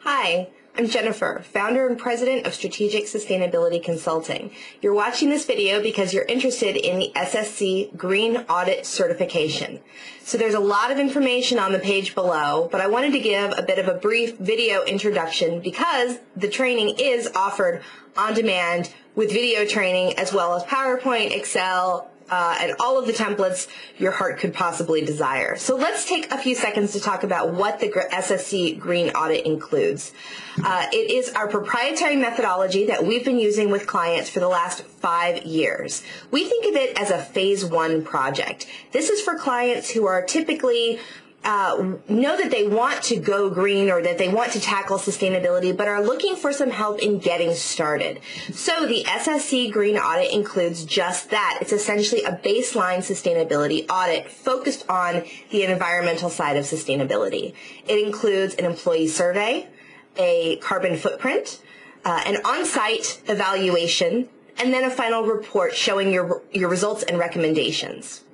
Hi, I'm Jennifer, founder and president of Strategic Sustainability Consulting. You're watching this video because you're interested in the SSC Green Audit certification. So there's a lot of information on the page below, but I wanted to give a bit of a brief video introduction because the training is offered on demand with video training as well as PowerPoint, Excel, and all of the templates your heart could possibly desire. So let's take a few seconds to talk about what the SSC Green Audit includes. It is our proprietary methodology that we've been using with clients for the last 5 years. We think of it as a phase 1 project. This is for clients who are typically know that they want to go green or that they want to tackle sustainability but are looking for some help in getting started. So the SSC Green Audit includes just that. It's essentially a baseline sustainability audit focused on the environmental side of sustainability. It includes an employee survey, a carbon footprint, an on-site evaluation, and then a final report showing your results and recommendations.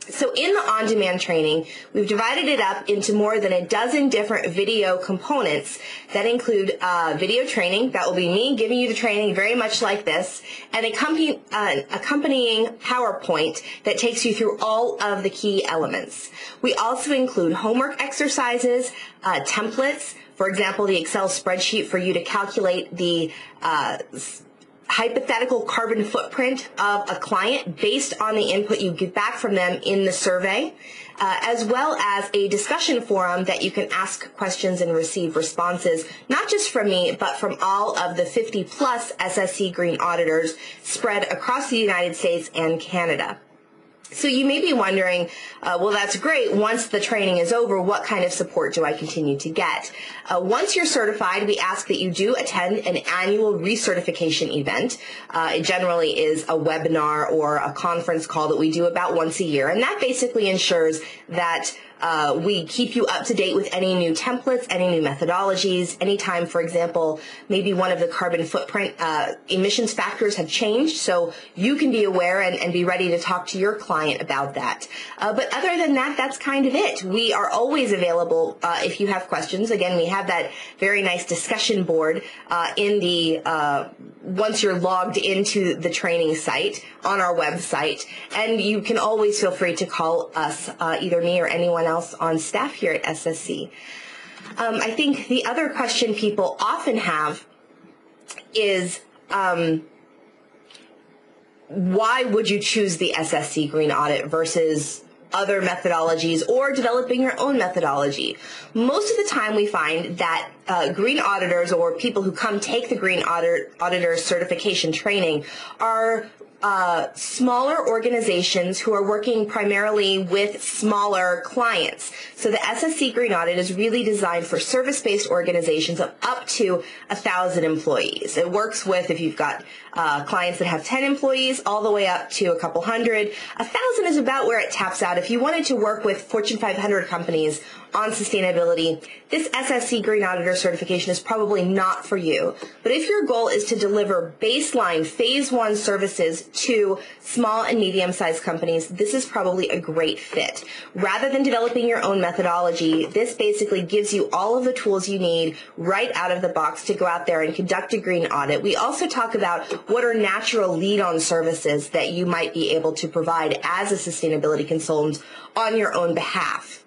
So in the on-demand training, we've divided it up into more than a dozen different video components that include video training, that will be me giving you the training very much like this, and accompanying PowerPoint that takes you through all of the key elements. We also include homework exercises, templates, for example, the Excel spreadsheet for you to calculate the hypothetical carbon footprint of a client based on the input you get back from them in the survey, as well as a discussion forum that you can ask questions and receive responses, not just from me, but from all of the 50 plus SSC Green auditors spread across the United States and Canada. So you may be wondering, well, that's great. Once the training is over, what kind of support do I continue to get? Once you're certified, we ask that you do attend an annual recertification event. It generally is a webinar or a conference call that we do about once a year, and that basically ensures that we keep you up to date with any new templates, any new methodologies. Anytime, for example, maybe one of the carbon footprint emissions factors have changed, so you can be aware and be ready to talk to your client about that. But other than that, that's kind of it. We are always available if you have questions. Again, we have that very nice discussion board in the once you're logged into the training site on our website, and you can always feel free to call us, either me or anyone else on staff here at SSC. I think the other question people often have is, why would you choose the SSC Green Audit versus other methodologies or developing your own methodology? Most of the time we find that green auditors or people who come take the Green Auditor certification training are smaller organizations who are working primarily with smaller clients. So the SSC Green Audit is really designed for service-based organizations of up to 1,000 employees. It works with, if you've got clients that have 10 employees, all the way up to a couple hundred. 1,000 is about where it taps out. If you wanted to work with Fortune 500 companies on sustainability, this SSC Green Auditor certification is probably not for you. But if your goal is to deliver baseline phase 1 services to small and medium-sized companies, this is probably a great fit. Rather than developing your own methodology, this basically gives you all of the tools you need right out of the box to go out there and conduct a green audit. We also talk about what are natural lead-on services that you might be able to provide as a sustainability consultant on your own behalf.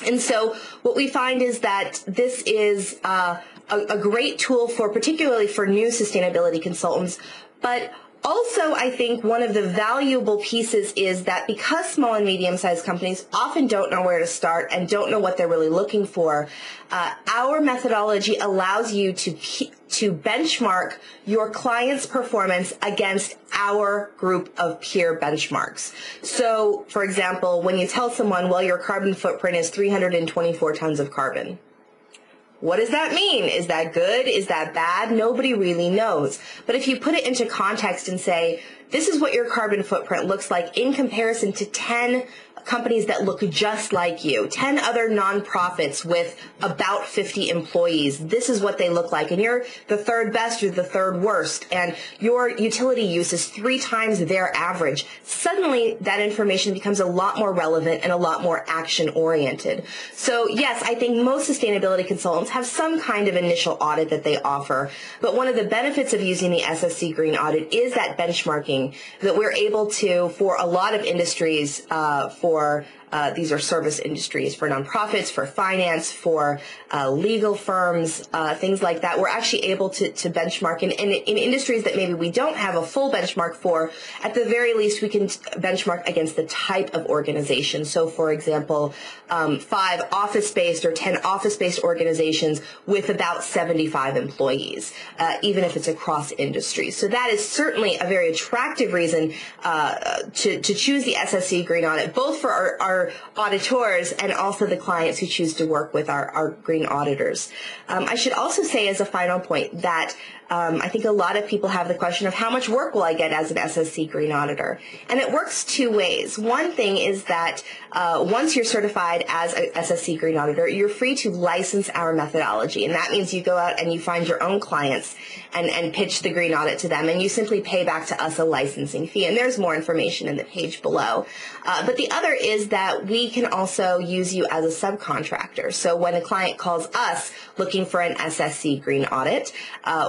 And so what we find is that this is a great tool for, particularly for new sustainability consultants, but also, I think one of the valuable pieces is that because small and medium-sized companies often don't know where to start and don't know what they're really looking for, our methodology allows you to benchmark your client's performance against our group of peer benchmarks. So, for example, when you tell someone, well, your carbon footprint is 324 tons of carbon, what does that mean? Is that good? Is that bad? Nobody really knows. But if you put it into context and say, this is what your carbon footprint looks like in comparison to 10 companies that look just like you, 10 other nonprofits with about 50 employees. This is what they look like. And you're the third best, you're the third worst, and your utility use is 3 times their average. Suddenly, that information becomes a lot more relevant and a lot more action-oriented. So yes, I think most sustainability consultants have some kind of initial audit that they offer, but one of the benefits of using the SSC Green Audit is that benchmarking that we're able to, for a lot of industries, these are service industries, for nonprofits, for finance, for legal firms, things like that. We're actually able to benchmark in industries that maybe we don't have a full benchmark for. At the very least, we can benchmark against the type of organization. So, for example, 5 office-based or 10 office-based organizations with about 75 employees, even if it's across industries. So that is certainly a very attractive reason to choose the SSC Green Audit, both for our auditors and also the clients who choose to work with our green auditors. I should also say as a final point that I think a lot of people have the question of how much work will I get as an SSC Green Auditor? And it works 2 ways. One thing is that once you're certified as an SSC Green Auditor, you're free to license our methodology. And that means you go out and you find your own clients and pitch the Green Audit to them, and you simply pay back to us a licensing fee. And there's more information in the page below. But the other is that we can also use you as a subcontractor. So when a client calls us looking for an SSC Green Audit,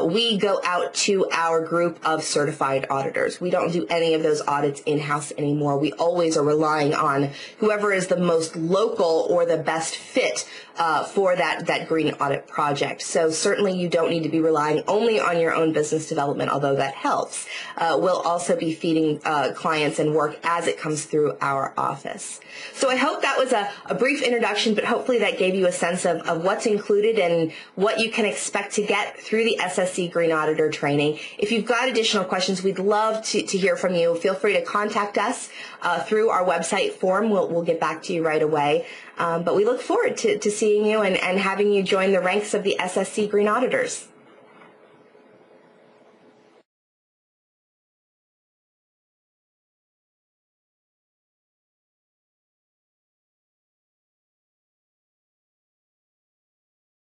we go out to our group of certified auditors. We don't do any of those audits in-house anymore. We always are relying on whoever is the most local or the best fit for that green audit project. So certainly you don't need to be relying only on your own business development, although that helps. We'll also be feeding clients and work as it comes through our office. So I hope that was a brief introduction, but hopefully that gave you a sense of what's included and what you can expect to get through the SSC Green Auditor training. If you've got additional questions, we'd love to hear from you. Feel free to contact us through our website form. We'll get back to you right away. But we look forward to seeing you and having you join the ranks of the SSC Green Auditors.